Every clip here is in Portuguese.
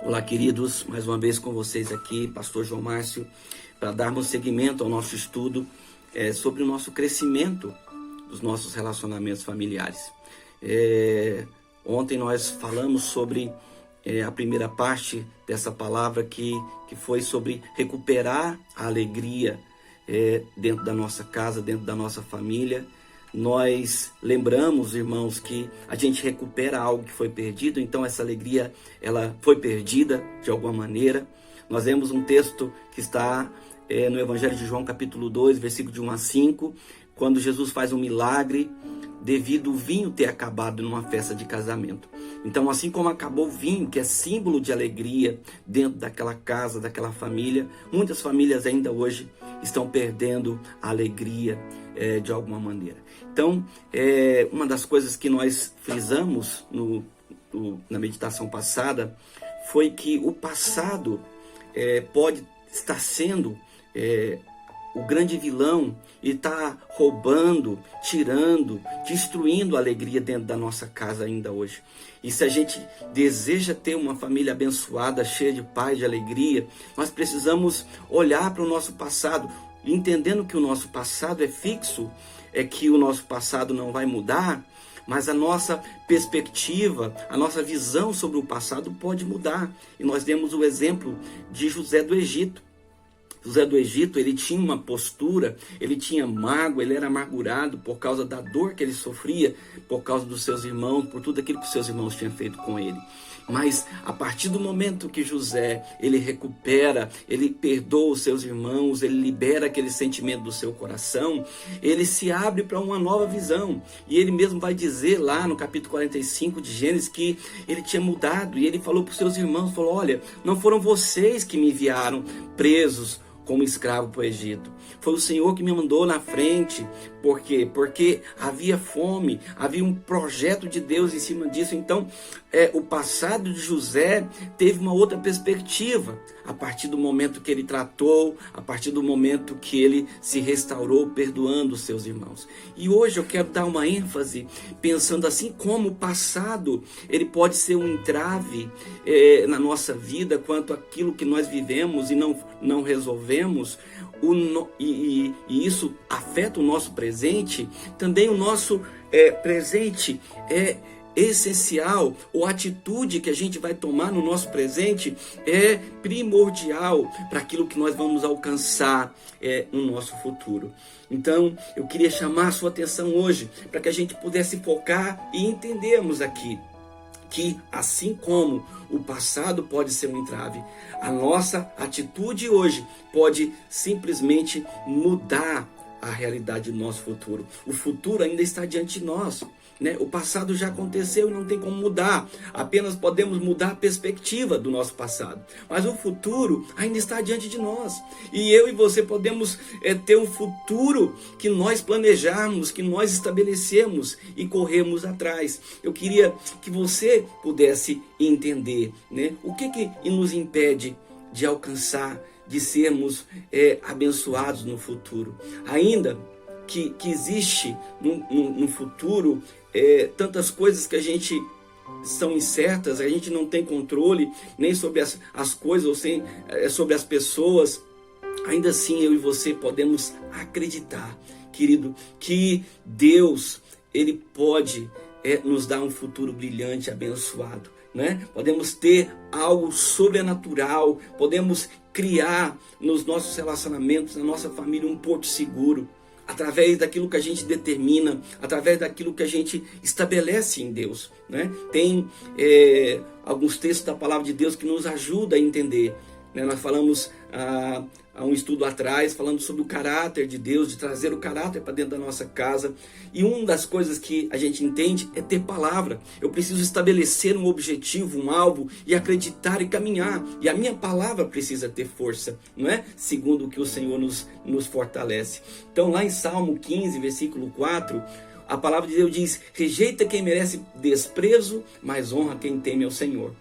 Olá, queridos, mais uma vez com vocês aqui, Pastor João Márcio, para darmos seguimento ao nosso estudo sobre o nosso crescimento dos nossos relacionamentos familiares. Ontem nós falamos sobre a primeira parte dessa palavra que foi sobre recuperar a alegria dentro da nossa casa, dentro da nossa família. Nós lembramos, irmãos, que a gente recupera algo que foi perdido, então essa alegria ela foi perdida de alguma maneira. Nós vemos um texto que está no Evangelho de João, capítulo 2, versículo de 1 a 5, quando Jesus faz um milagre devido o vinho ter acabado numa festa de casamento. Então, assim como acabou o vinho, que é símbolo de alegria dentro daquela casa, daquela família, muitas famílias ainda hoje estão perdendo a alegria de alguma maneira. Então, uma das coisas que nós frisamos na meditação passada foi que o passado pode estar sendo o grande vilão e está roubando, tirando, destruindo a alegria dentro da nossa casa ainda hoje. E se a gente deseja ter uma família abençoada, cheia de paz, de alegria, nós precisamos olhar para o nosso passado, entendendo que o nosso passado é fixo, que o nosso passado não vai mudar, mas a nossa perspectiva, a nossa visão sobre o passado pode mudar. E nós demos o exemplo de José do Egito. José do Egito, ele tinha uma postura, ele tinha mágoa, ele era amargurado por causa da dor que ele sofria, por causa dos seus irmãos, por tudo aquilo que os seus irmãos tinham feito com ele. Mas a partir do momento que José, ele recupera, ele perdoa os seus irmãos, ele libera aquele sentimento do seu coração, ele se abre para uma nova visão. E ele mesmo vai dizer lá no capítulo 45 de Gênesis que ele tinha mudado. E ele falou para os seus irmãos, falou: olha, não foram vocês que me enviaram presos como escravo para o Egito. Foi o Senhor que me mandou na frente. Por quê? Porque havia fome, havia um projeto de Deus em cima disso. Então, o passado de José teve uma outra perspectiva. A partir do momento que ele tratou, a partir do momento que ele se restaurou, perdoando os seus irmãos. E hoje eu quero dar uma ênfase, pensando assim como o passado, ele pode ser um entrave na nossa vida, quanto aquilo que nós vivemos e não resolvemos, e isso afeta o nosso presente. Também o nosso presente é essencial, ou a atitude que a gente vai tomar no nosso presente é primordial para aquilo que nós vamos alcançar no nosso futuro. Então, eu queria chamar a sua atenção hoje para que a gente pudesse focar e entendermos aqui que, assim como o passado pode ser um entrave, a nossa atitude hoje pode simplesmente mudar a realidade do nosso futuro. O futuro ainda está diante de nós, né? O passado já aconteceu e não tem como mudar. Apenas podemos mudar a perspectiva do nosso passado. Mas o futuro ainda está diante de nós. E eu e você podemos ter um futuro que nós planejarmos, que nós estabelecemos e corremos atrás. Eu queria que você pudesse entender, né? O que nos impede de alcançar, de sermos abençoados no futuro. Ainda que existe no futuro tantas coisas que a gente são incertas, a gente não tem controle nem sobre as coisas ou sobre as pessoas. Ainda assim eu e você podemos acreditar, querido, que Deus, ele pode nos dar um futuro brilhante, abençoado, né? Podemos ter algo sobrenatural, podemos criar nos nossos relacionamentos, na nossa família, um porto seguro, através daquilo que a gente determina, através daquilo que a gente estabelece em Deus, né? Tem alguns textos da palavra de Deus que nos ajudam a entender, né? Nós falamos há um estudo atrás, falando sobre o caráter de Deus, de trazer o caráter para dentro da nossa casa. E uma das coisas que a gente entende é ter palavra. Eu preciso estabelecer um objetivo, um alvo, e acreditar e caminhar. E a minha palavra precisa ter força, não é? Segundo o que o Senhor nos fortalece. Então, lá em Salmo 15, versículo 4, a palavra de Deus diz: rejeita quem merece desprezo, mas honra quem teme ao Senhor,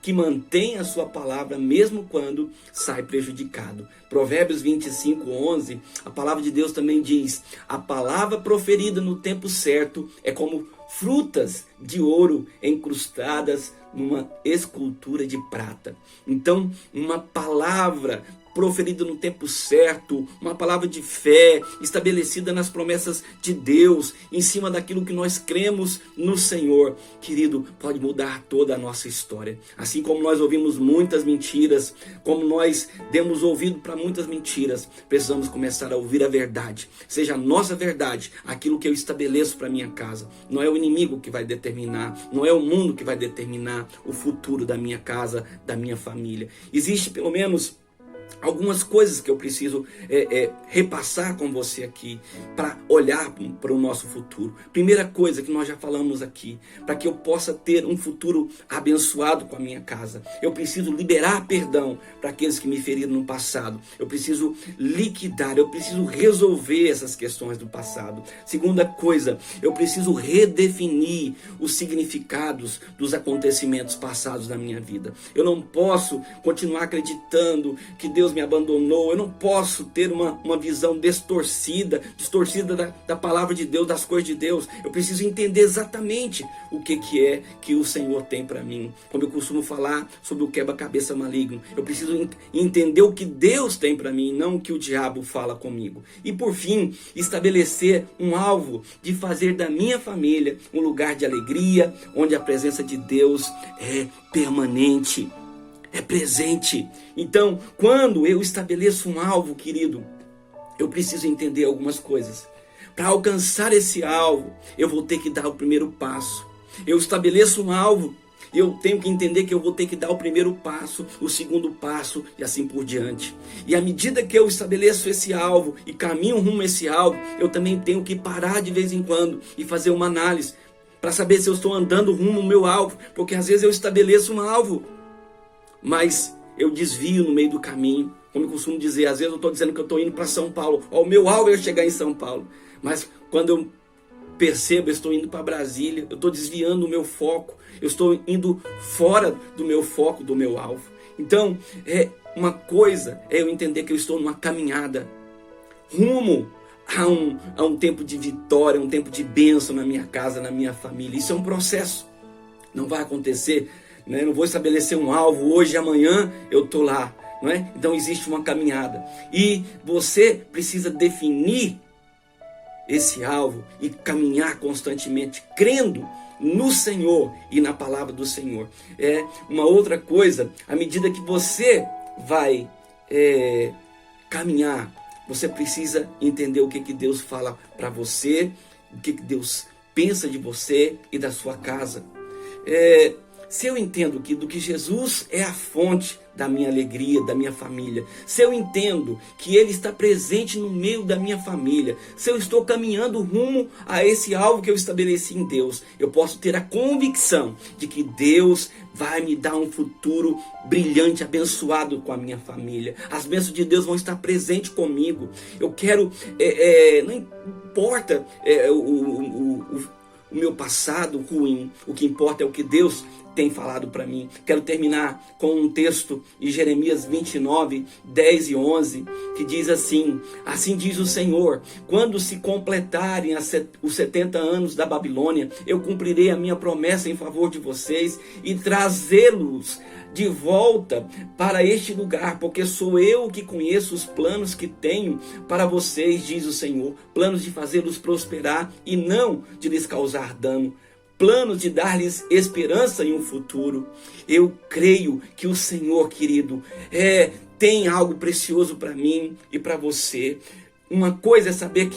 que mantém a sua palavra mesmo quando sai prejudicado. Provérbios 25:11, a palavra de Deus também diz: a palavra proferida no tempo certo é como frutas de ouro incrustadas numa escultura de prata. Então, uma palavra proferida no tempo certo, uma palavra de fé, estabelecida nas promessas de Deus, em cima daquilo que nós cremos no Senhor, querido, pode mudar toda a nossa história. Assim como nós ouvimos muitas mentiras, como nós demos ouvido para muitas mentiras, precisamos começar a ouvir a verdade. Seja a nossa verdade, aquilo que eu estabeleço para minha casa. Não é o inimigo que vai determinar, não é o mundo que vai determinar o futuro da minha casa, da minha família. Existe pelo menos algumas coisas que eu preciso repassar com você aqui para olhar para o nosso futuro. Primeira coisa que nós já falamos aqui, para que eu possa ter um futuro abençoado com a minha casa, eu preciso liberar perdão para aqueles que me feriram no passado. Eu preciso liquidar, eu preciso resolver essas questões do passado. Segunda coisa, eu preciso redefinir os significados dos acontecimentos passados da minha vida. Eu não posso continuar acreditando que Deus me abandonou. Eu não posso ter uma visão distorcida da palavra de Deus, das coisas de Deus. Eu preciso entender exatamente o que é que o Senhor tem para mim. Como eu costumo falar sobre o quebra-cabeça maligno, eu preciso entender o que Deus tem para mim, não o que o diabo fala comigo. E por fim, estabelecer um alvo de fazer da minha família um lugar de alegria, onde a presença de Deus é permanente, é presente. Então, quando eu estabeleço um alvo, querido, eu preciso entender algumas coisas. Para alcançar esse alvo, eu vou ter que dar o primeiro passo. Eu estabeleço um alvo, eu tenho que entender que eu vou ter que dar o primeiro passo, o segundo passo e assim por diante. E à medida que eu estabeleço esse alvo e caminho rumo a esse alvo, eu também tenho que parar de vez em quando e fazer uma análise para saber se eu estou andando rumo ao meu alvo, porque às vezes eu estabeleço um alvo, mas eu desvio no meio do caminho. Como eu costumo dizer, às vezes eu estou dizendo que eu estou indo para São Paulo. O meu alvo é eu chegar em São Paulo. Mas quando eu percebo, eu estou indo para Brasília, eu estou desviando o meu foco. Eu estou indo fora do meu foco, do meu alvo. Então, uma coisa é eu entender que eu estou numa caminhada rumo a um tempo de vitória, um tempo de bênção na minha casa, na minha família. Isso é um processo. Não vai acontecer, né? Não vou estabelecer um alvo hoje e amanhã eu estou lá, não é? Então existe uma caminhada e você precisa definir esse alvo e caminhar constantemente crendo no Senhor e na palavra do Senhor. Uma outra coisa, à medida que você vai caminhar, você precisa entender o que Deus fala para você, o que Deus pensa de você e da sua casa. Se eu entendo que Jesus é a fonte da minha alegria, da minha família, se eu entendo que Ele está presente no meio da minha família, se eu estou caminhando rumo a esse alvo que eu estabeleci em Deus, eu posso ter a convicção de que Deus vai me dar um futuro brilhante, abençoado com a minha família. As bênçãos de Deus vão estar presentes comigo. Eu quero, não importa o meu passado ruim, o que importa é o que Deus tem falado para mim. Quero terminar com um texto de Jeremias 29, 10 e 11, que diz assim: assim diz o Senhor, quando se completarem os 70 anos da Babilônia, eu cumprirei a minha promessa em favor de vocês e trazê-los de volta para este lugar, porque sou eu que conheço os planos que tenho para vocês, diz o Senhor, planos de fazê-los prosperar e não de lhes causar dano, planos de dar-lhes esperança em um futuro. Eu creio que o Senhor, querido, tem algo precioso para mim e para você. Uma coisa é saber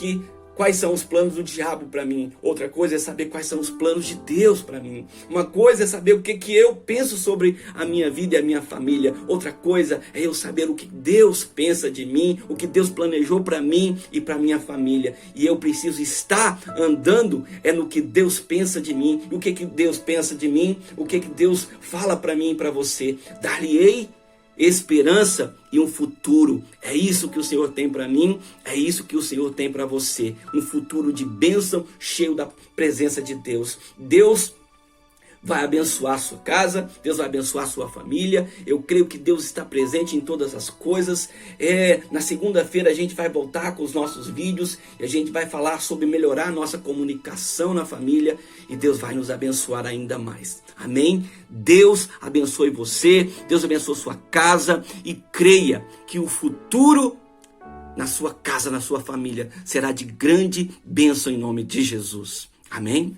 quais são os planos do diabo para mim. Outra coisa é saber quais são os planos de Deus para mim. Uma coisa é saber o que eu penso sobre a minha vida e a minha família. Outra coisa é eu saber o que Deus pensa de mim, o que Deus planejou para mim e para minha família. E eu preciso estar andando no que Deus pensa de mim. E o que Deus pensa de mim, o que Deus fala para mim e para você. Dar-lhe-ei esperança e um futuro. É isso que o Senhor tem para mim, é isso que o Senhor tem para você. Um futuro de bênção, cheio da presença de Deus. Deus vai abençoar a sua casa, Deus vai abençoar a sua família. Eu creio que Deus está presente em todas as coisas. Na segunda-feira a gente vai voltar com os nossos vídeos e a gente vai falar sobre melhorar a nossa comunicação na família e Deus vai nos abençoar ainda mais. Amém? Deus abençoe você, Deus abençoe sua casa e creia que o futuro na sua casa, na sua família será de grande bênção em nome de Jesus. Amém?